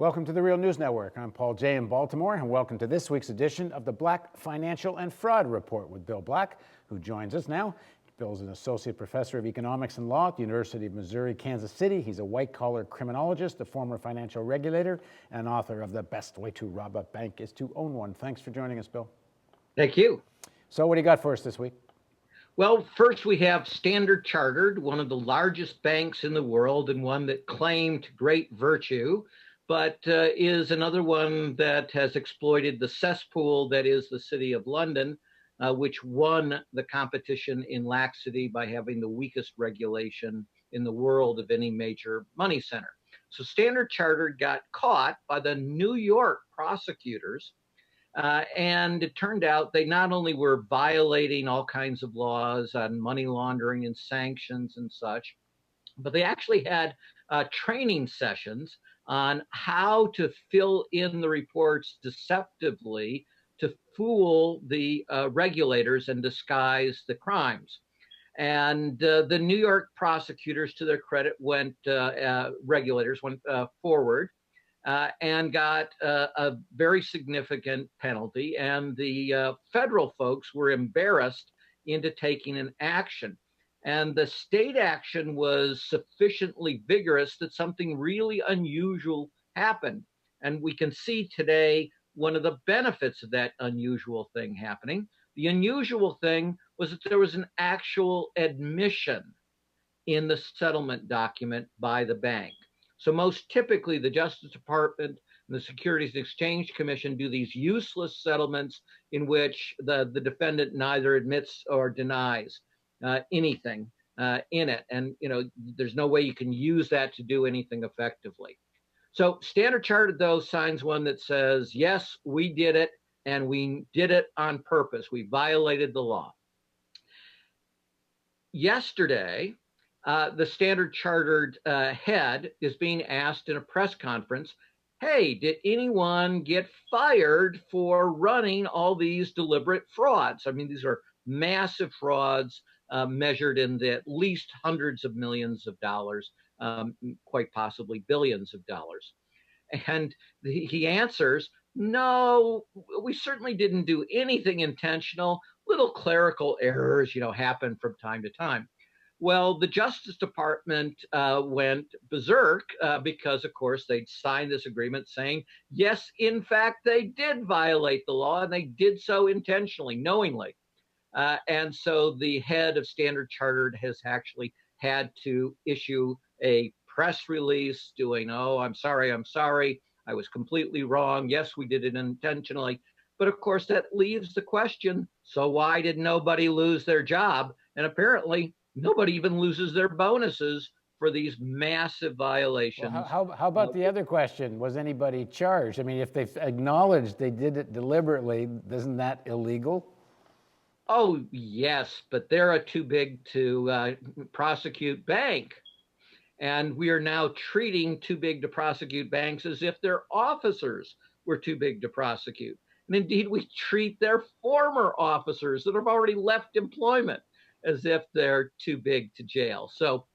Welcome to the Real News Network. I'm Paul Jay in Baltimore, and welcome to this week's edition of the Black Financial and Fraud Report with Bill Black, who joins us now. Bill's an associate professor of economics and law at the University of Missouri, Kansas City. He's a white-collar criminologist, a former financial regulator, and author of The Best Way to Rob a Bank is to Own One. Thanks for joining us, Bill. Thank you. So what do you got for us this week? Well, first we have Standard Chartered, one of the largest banks in the world and one that claimed great virtue, but is another one that has exploited the cesspool that is the City of London, which won the competition in laxity by having the weakest regulation in the world of any major money center. So Standard Chartered got caught by the New York prosecutors, and it turned out they not only were violating all kinds of laws on money laundering and sanctions and such, but they actually had training sessions on how to fill in the reports deceptively to fool the regulators and disguise the crimes. And the New York prosecutors, to their credit, regulators went forward and got a very significant penalty. And the federal folks were embarrassed into taking an action. And the state action was sufficiently vigorous that something really unusual happened. And we can see today one of the benefits of that unusual thing happening. The unusual thing was that there was an actual admission in the settlement document by the bank. So most typically, the Justice Department and the Securities and Exchange Commission do these useless settlements in which the defendant neither admits or denies anything in it. And, there's no way you can use that to do anything effectively. So Standard Chartered, though, signs one that says, yes, we did it, and we did it on purpose. We violated the law. Yesterday, the Standard Chartered head is being asked in a press conference, hey, did anyone get fired for running all these deliberate frauds? I mean, these are massive frauds measured in at least hundreds of millions of dollars, quite possibly billions of dollars. And he answers, no, we certainly didn't do anything intentional. Little clerical errors, happen from time to time. Well, the Justice Department went berserk because, of course, they'd signed this agreement saying, yes, in fact, they did violate the law, and they did so intentionally, knowingly. And so the head of Standard Chartered has actually had to issue a press release doing, oh, I'm sorry, I was completely wrong. Yes, we did it intentionally. But of course, that leaves the question, so why did nobody lose their job? And apparently, nobody even loses their bonuses for these massive violations. Well, how about the other question? Was anybody charged? I mean, if they've acknowledged they did it deliberately, isn't that illegal? Oh, yes, but they're a too big to prosecute bank. And we are now treating too big to prosecute banks as if their officers were too big to prosecute. And indeed, we treat their former officers that have already left employment as if they're too big to jail. So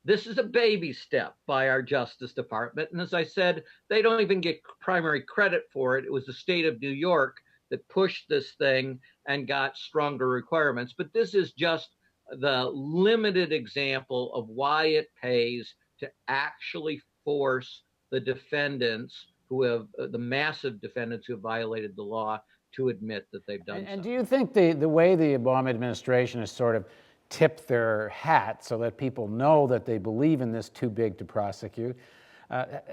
this is a baby step by our Justice Department. And as I said, they don't even get primary credit for it. It was the state of New York that pushed this thing and got stronger requirements. But this is just the limited example of why it pays to actually force the defendants the massive defendants who have violated the law to admit that they've done so. And do you think the way the Obama administration has sort of tipped their hat so that people know that they believe in this too big to prosecute,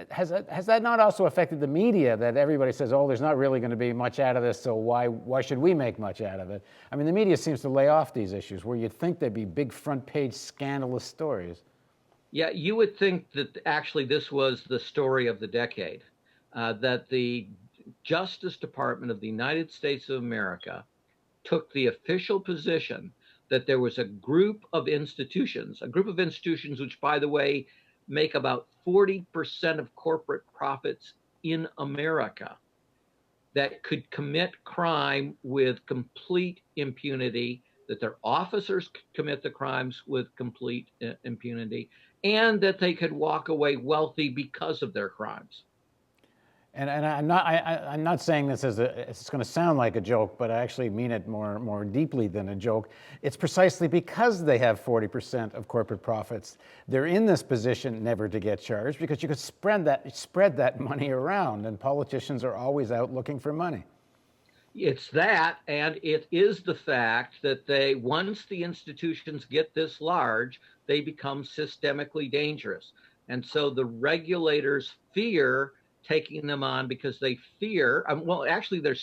has that not also affected the media, that everybody says, oh, there's not really going to be much out of this, so why should we make much out of it? I mean, the media seems to lay off these issues where you'd think there'd be big front page scandalous stories. Yeah, you would think that actually this was the story of the decade, that the Justice Department of the United States of America took the official position that there was a group of institutions which, by the way, make about 40% of corporate profits in America, that could commit crime with complete impunity, that their officers could commit the crimes with complete impunity, and that they could walk away wealthy because of their crimes. And I'm not saying this as it's going to sound like a joke, but I actually mean it more deeply than a joke. It's precisely because they have 40% of corporate profits, they're in this position never to get charged, because you could spread that money around, and politicians are always out looking for money. It's that, and it is the fact that once the institutions get this large, they become systemically dangerous. And so the regulators fear taking them on because they fear, well, actually, their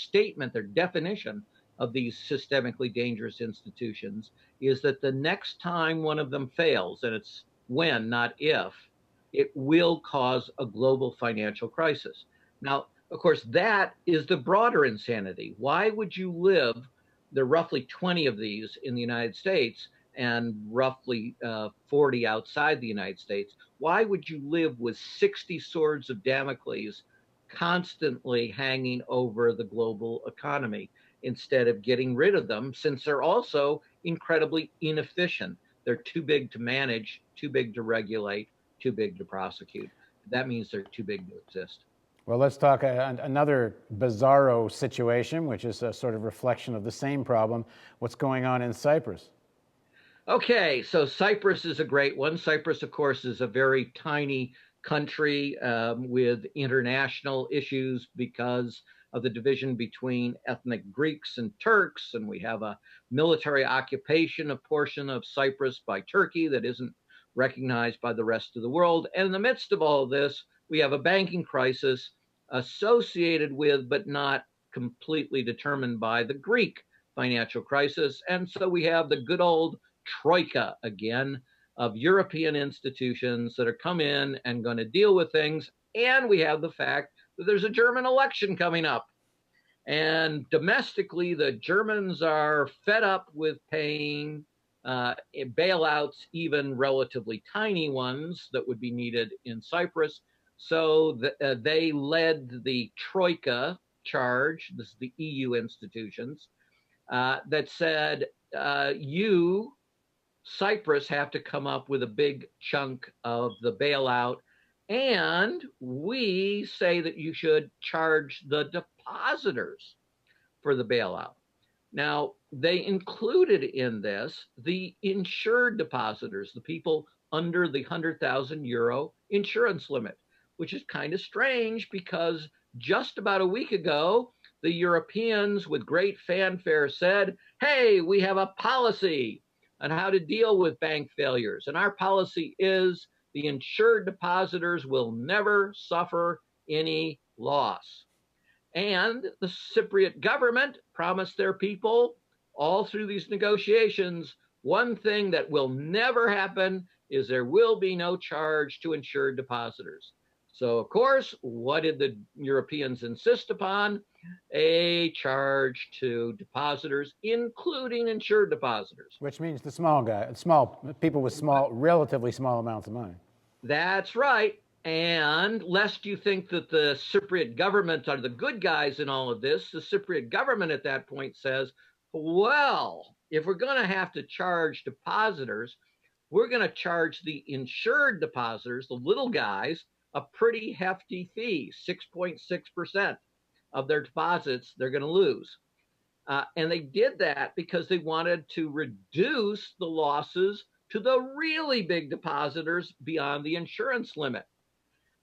definition of these systemically dangerous institutions is that the next time one of them fails, and it's when, not if, it will cause a global financial crisis. Now, of course, that is the broader insanity. Why would you live? There are roughly 20 of these in the United States and roughly 40 outside the United States. Why would you live with 60 swords of Damocles constantly hanging over the global economy instead of getting rid of them, since they're also incredibly inefficient? They're too big to manage, too big to regulate, too big to prosecute. That means they're too big to exist. Well, let's talk another bizarro situation, which is a sort of reflection of the same problem. What's going on in Cyprus? Okay, so Cyprus is a great one. Cyprus, of course, is a very tiny country with international issues because of the division between ethnic Greeks and Turks. And we have a military occupation, a portion of Cyprus by Turkey that isn't recognized by the rest of the world. And in the midst of all of this, we have a banking crisis associated with, but not completely determined by, the Greek financial crisis. And so we have the good old troika again of European institutions that are come in and going to deal with things. And we have the fact that there's a German election coming up. And domestically, the Germans are fed up with paying bailouts, even relatively tiny ones that would be needed in Cyprus. So they led the troika charge, this is the EU institutions, that said, you, Cyprus, have to come up with a big chunk of the bailout, and we say that you should charge the depositors for the bailout. Now, they included in this the insured depositors, the people under the €100,000 insurance limit, which is kind of strange because just about a week ago, the Europeans, with great fanfare, said, hey, we have a policy on how to deal with bank failures. And our policy is the insured depositors will never suffer any loss. And the Cypriot government promised their people all through these negotiations, one thing that will never happen is there will be no charge to insured depositors. So, of course, what did the Europeans insist upon? A charge to depositors, including insured depositors. Which means the small people with relatively small amounts of money. That's right. And lest you think that the Cypriot government are the good guys in all of this, the Cypriot government at that point says, well, if we're going to have to charge depositors, we're going to charge the insured depositors, the little guys, a pretty hefty fee, 6.6% of their deposits they're going to lose. And they did that because they wanted to reduce the losses to the really big depositors beyond the insurance limit.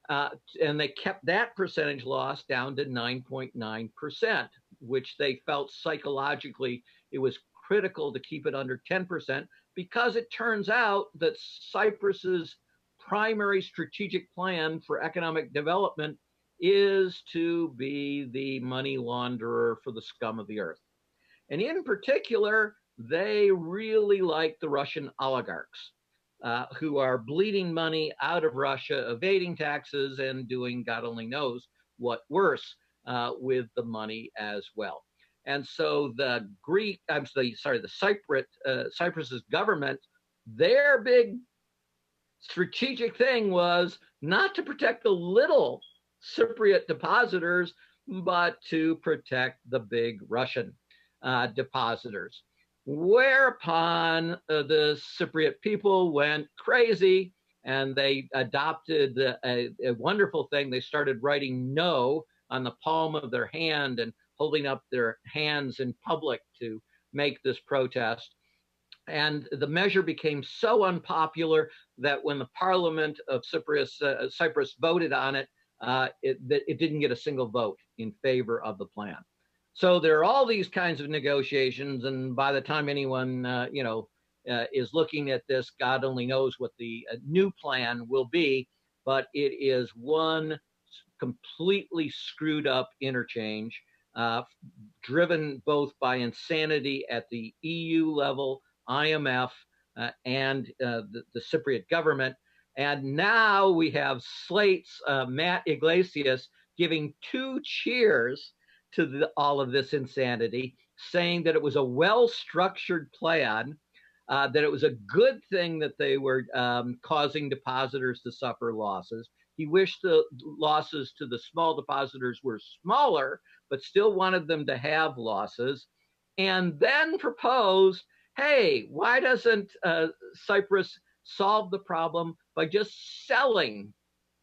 And they kept that percentage loss down to 9.9%, which they felt psychologically it was critical to keep it under 10%, because it turns out that Cyprus's primary strategic plan for economic development is to be the money launderer for the scum of the earth. And in particular, they really like the Russian oligarchs, who are bleeding money out of Russia, evading taxes, and doing God only knows what worse with the money as well. And so the Cyprus's government, their big strategic thing was not to protect the little Cypriot depositors, but to protect the big Russian depositors. Whereupon the Cypriot people went crazy and they adopted a wonderful thing. They started writing no on the palm of their hand and holding up their hands in public to make this protest. And the measure became so unpopular that when the Parliament of Cyprus voted on it, it didn't get a single vote in favor of the plan. So there are all these kinds of negotiations, and by the time anyone is looking at this, God only knows what the new plan will be. But it is one completely screwed up interchange, uh, driven both by insanity at the EU level, IMF, and the Cypriot government. And now we have Slate's Matt Iglesias giving two cheers to all of this insanity, saying that it was a well-structured plan, that it was a good thing that they were causing depositors to suffer losses. He wished the losses to the small depositors were smaller, but still wanted them to have losses, and then proposed, hey, why doesn't Cyprus solve the problem by just selling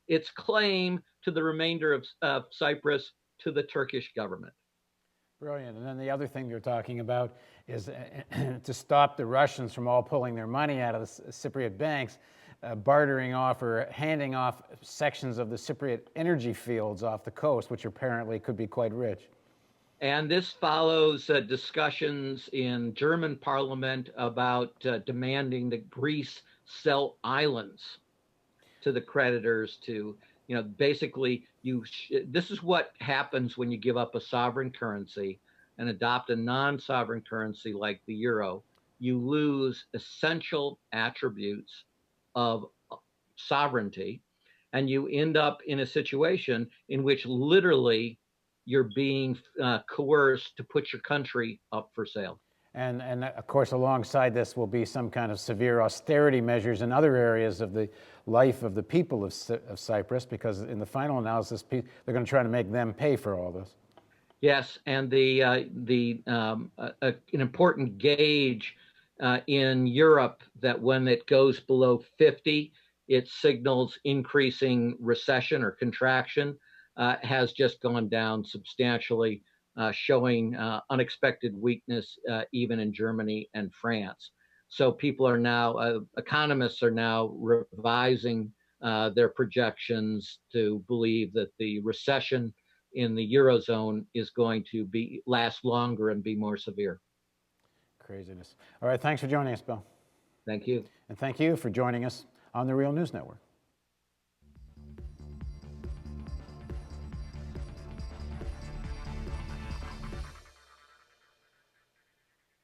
its claim to the remainder of Cyprus to the Turkish government? Brilliant. And then the other thing you're talking about is to stop the Russians from all pulling their money out of the Cypriot banks, bartering off or handing off sections of the Cypriot energy fields off the coast, which apparently could be quite rich. And this follows discussions in German parliament about demanding that Greece sell islands to the creditors to, basically this is what happens when you give up a sovereign currency and adopt a non-sovereign currency like the euro. You lose essential attributes of sovereignty, and you end up in a situation in which literally you're being coerced to put your country up for sale. And of course, alongside this will be some kind of severe austerity measures in other areas of the life of the people of Cyprus, because in the final analysis, they're going to try to make them pay for all this. Yes, and an important gauge in Europe that when it goes below 50, it signals increasing recession or contraction, has just gone down substantially, showing unexpected weakness even in Germany and France. So people are now, economists are now revising their projections to believe that the recession in the Eurozone is going to last longer and be more severe. Craziness. All right, thanks for joining us, Bill. Thank you. And thank you for joining us on the Real News Network.